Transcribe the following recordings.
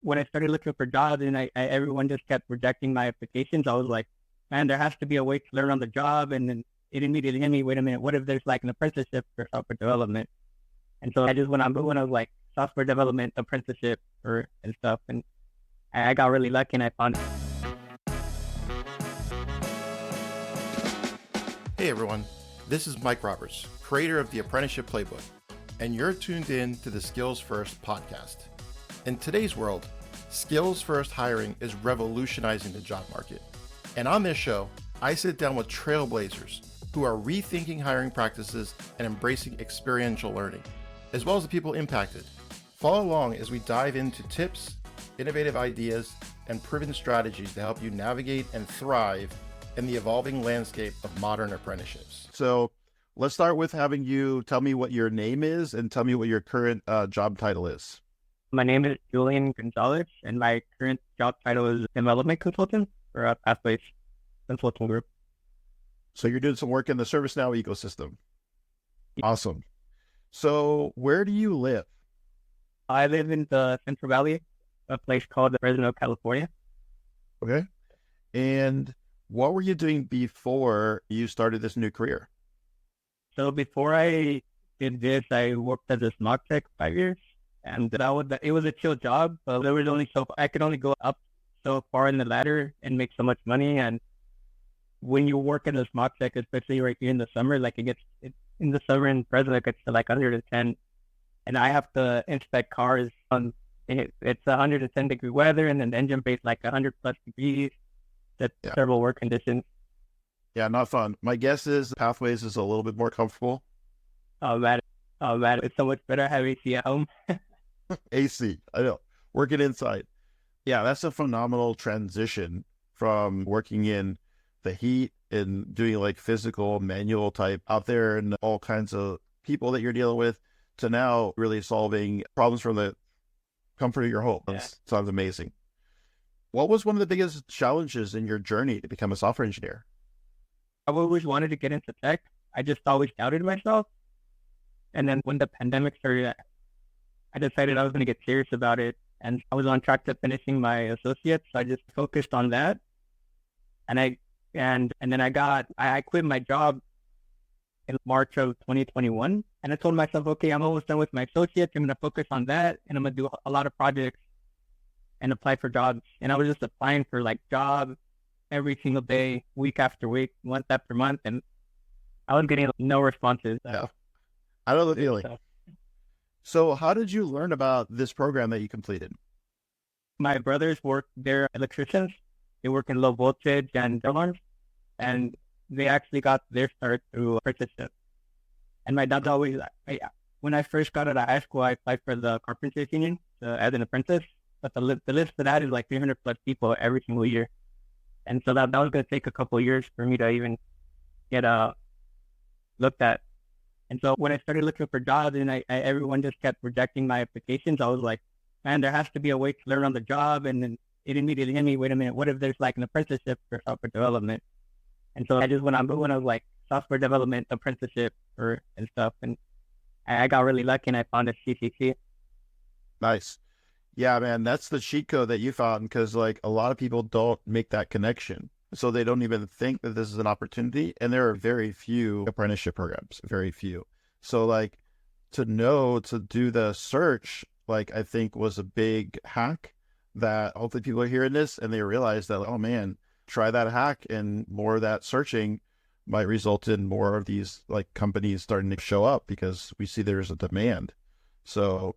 when I started looking for jobs and everyone just kept rejecting my applications, I was like, man, there has to be a way to learn on the job. And then it immediately hit me, wait a minute, what if there's like an apprenticeship for software development? And so I just went on moving of like software development apprenticeship and stuff. And I got really lucky and I found it. Hey everyone, this is Mike Roberts, creator of the Apprenticeship Playbook, and you're tuned in to the Skills First podcast. In today's world, skills first hiring is revolutionizing the job market. And on this show, I sit down with trailblazers who are rethinking hiring practices and embracing experiential learning, as well as the people impacted. Follow along as we dive into tips, innovative ideas, and proven strategies to help you navigate and thrive in the evolving landscape of modern apprenticeships. So let's start with having you tell me what your name is and tell me what your current job title is. My name is Julian Gonzalez, and my current job title is development consultant for a Pathways Consulting Group. So you're doing some work in the ServiceNow ecosystem. Awesome. So where do you live? I live in the Central Valley, a place called Fresno, California. Okay. And what were you doing before you started this new career? So before I did this, I worked as a Smog tech 5 years, and it was a chill job, but there was only I could only go up so far in the ladder and make so much money. And when you work as a Smog tech, especially right here in the summer, like in the summer in Fresno, it gets to like 110, and I have to inspect cars it's 110 degree weather, and then the engine bay's like 100 plus degrees. That's terrible work conditions. Yeah, not fun. My guess is Pathways is a little bit more comfortable. Oh man, it's so much better having AC at home. AC, I know. Working inside. Yeah, that's a phenomenal transition from working in the heat and doing like physical, manual type out there and all kinds of people that you're dealing with to now really solving problems from the comfort of your home. Yeah. Sounds amazing. What was one of the biggest challenges in your journey to become a software engineer? I always wanted to get into tech. I just always doubted myself. And then when the pandemic started, I decided I was going to get serious about it. And I was on track to finishing my associates. So I just focused on that. And then I quit my job in March of 2021. And I told myself, okay, I'm almost done with my associates. I'm going to focus on that. And I'm going to do a lot of projects and apply for jobs. And I was just applying for like jobs every single day, week after week, month after month. And I was getting no responses. Yeah. I know the feeling. So how did you learn about this program that you completed? My brothers they're electricians. They work in low voltage and alarms. And they actually got their start through apprenticeship. And my dad's always, when I first got out of high school, I applied for the carpenters union as an apprentice. But the list for that is like 300 plus people every single year. And so that was going to take a couple of years for me to even get looked at. And so when I started looking for jobs and everyone just kept rejecting my applications, I was like, man, there has to be a way to learn on the job. And then it immediately hit me, wait a minute, what if there's like an apprenticeship for software development? And so I just went on moving of like software development apprenticeship and stuff. And I got really lucky and I found a CCC. Nice. Yeah, man, that's the cheat code that you found because like a lot of people don't make that connection. So they don't even think that this is an opportunity. And there are very few apprenticeship programs, very few. So like to do the search, like I think was a big hack that hopefully people are hearing this and they realize that, oh man, try that hack and more of that searching might result in more of these like companies starting to show up because we see there's a demand. So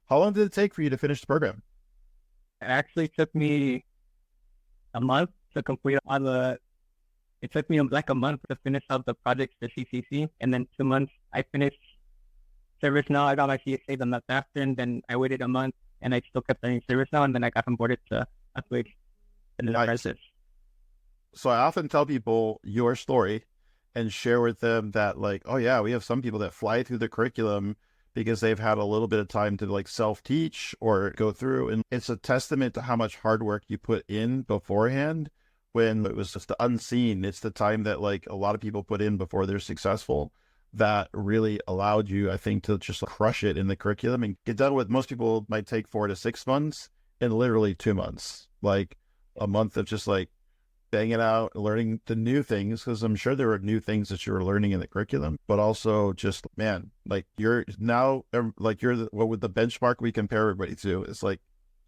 how long did it take for you to finish the program? It actually took me a month to complete it took me like a month to finish out the project for CCC. And then 2 months, I finished ServiceNow. I got my CSA the month after, and then I waited a month and I still kept learning ServiceNow. And then I got onboarded to Uplift and then Nice. So I often tell people your story and share with them that like, oh yeah, we have some people that fly through the curriculum because they've had a little bit of time to like self-teach or go through. And it's a testament to how much hard work you put in beforehand when it was just the unseen. It's the time that like a lot of people put in before they're successful that really allowed you, I think, to just crush it in the curriculum and get done with. Most people might take 4 to 6 months. in literally 2 months, like a month of just like banging out, learning the new things, because I'm sure there were new things that you were learning in the curriculum, but also just, man, like you're now, like you're what would the benchmark we compare everybody to is like,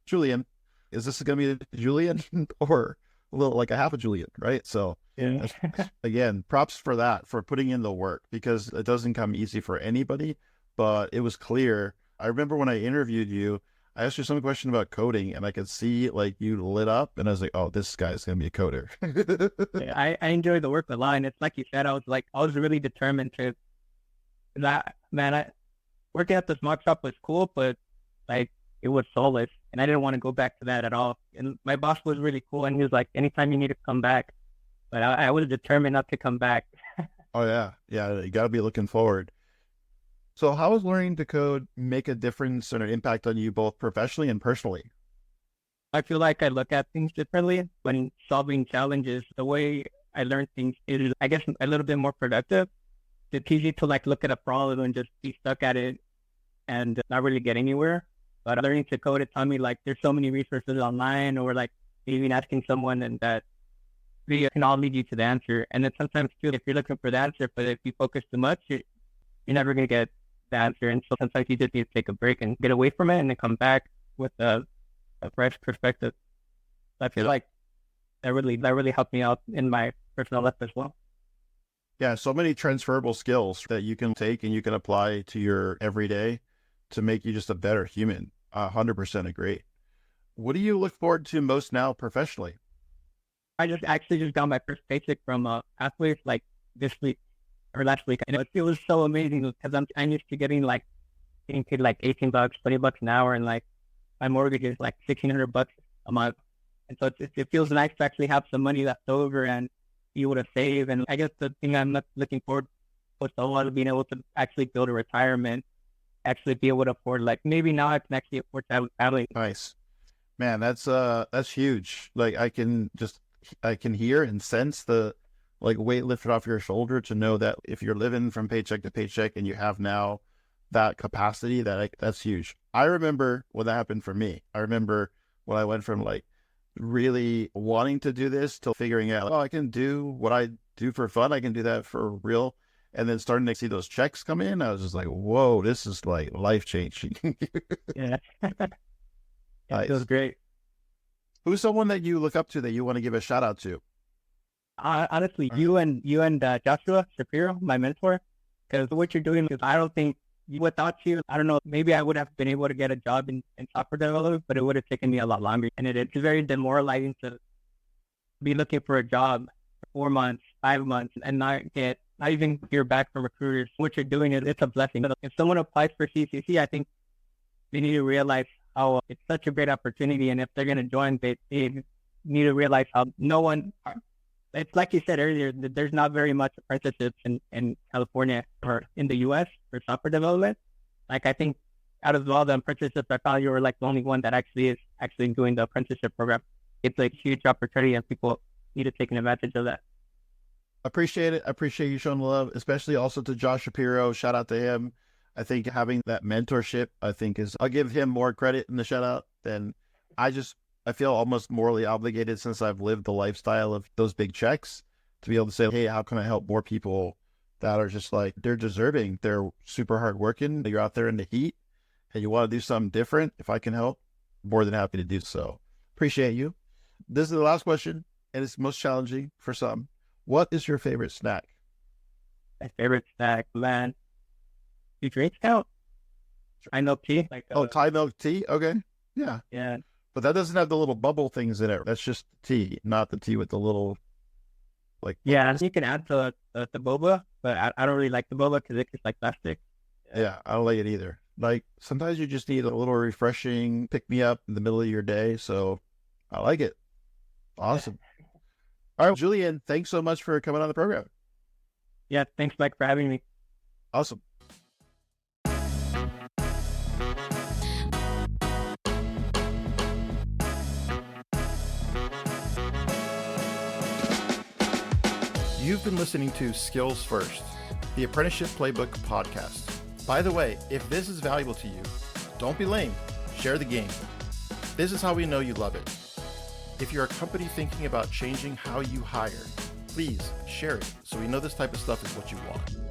Julian, is this going to be a Julian or a little like a half a Julian, right? So Yeah. again, props for that, for putting in the work, because it doesn't come easy for anybody, but it was clear. I remember when I interviewed you, I asked you some question about coding and I could see like you lit up and I was like, oh, this guy's going to be a coder. Yeah, I enjoy the work a lot. And it's like you said, I was really determined to that, man, working at the Smog shop was cool, but like it was soulless and I didn't want to go back to that at all. And my boss was really cool. And he was like, anytime you need to come back, but I was determined not to come back. Oh yeah. Yeah. You got to be looking forward. So how does learning to code make a difference and an impact on you both professionally and personally? I feel like I look at things differently when solving challenges. The way I learn things is, I guess, a little bit more productive. It's easy to like look at a problem and just be stuck at it and not really get anywhere. But learning to code, it taught me like there's so many resources online, or like even asking someone, and that they can all lead you to the answer. And then sometimes too, if you're looking for the answer, but if you focus too much, you're never going to get the answer. And so sometimes you just need to take a break and get away from it and then come back with a fresh perspective. I feel like that really helped me out in my personal life as well. Yeah, so many transferable skills that you can take and you can apply to your everyday to make you just a better human. 100% agree. What do you look forward to most now professionally? I just got my first paycheck from Uplift like this week or last week, and it was so amazing because I'm used to getting paid like $18, $20 an hour, and like my mortgage is like $1,600 a month, and so it feels nice to actually have some money left over and be able to save. And I guess the thing I'm not looking forward to a lot of being able to actually build a retirement, actually be able to afford, like maybe now I can actually afford traveling. Nice, man. That's huge. Like I can hear and sense the like weight lifted off your shoulder to know that if you're living from paycheck to paycheck and you have now that capacity, that's huge. I remember when that happened for me. I remember when I went from like really wanting to do this to figuring out, oh, I can do what I do for fun. I can do that for real. And then starting to see those checks come in, I was just like, whoa, this is like life changing. Yeah. Nice. It was great. Who's someone that you look up to that you want to give a shout out to? Honestly, you and Joshua Shapiro, my mentor, because what you're doing is, I don't think without you, I don't know, maybe I would have been able to get a job in software development, but it would have taken me a lot longer. And it's very demoralizing to be looking for a job for 4 months, 5 months, and not even hear back from recruiters. What you're doing is, it's a blessing. If someone applies for CCC, I think they need to realize how it's such a great opportunity. And if they're going to join, they need to realize how it's like you said earlier, that there's not very much apprenticeships in California or in the U.S. for software development. Like I think out of all the apprenticeships, I found you were like the only one that is doing the apprenticeship program. It's a huge opportunity and people need to take advantage of that. Appreciate it. I appreciate you showing love, especially also to Josh Shapiro. Shout out to him. I think having that mentorship, I'll give him more credit in the shout out than I feel almost morally obligated, since I've lived the lifestyle of those big checks, to be able to say, hey, how can I help more people that are just like, they're deserving. They're super hardworking. You're out there in the heat and you want to do something different. If I can help, more than happy to do so. Appreciate you. This is the last question, and it's most challenging for some. What is your favorite snack? My favorite snack, man. Do drinks count? Thai milk tea. Thai milk tea? Okay. Yeah. Yeah. But that doesn't have the little bubble things in it. That's just tea, not the tea with the little, like... Yeah, you can add the boba, but I don't really like the boba because it tastes like plastic. Yeah, I don't like it either. Like, sometimes you just need a little refreshing pick-me-up in the middle of your day, so I like it. Awesome. All right, Julian, thanks so much for coming on the program. Yeah, thanks, Mike, for having me. Awesome. You've been listening to Skills First, the Apprenticeship Playbook podcast. By the way, if this is valuable to you, don't be lame. Share the game. This is how we know you love it. If you're a company thinking about changing how you hire, please share it so we know this type of stuff is what you want.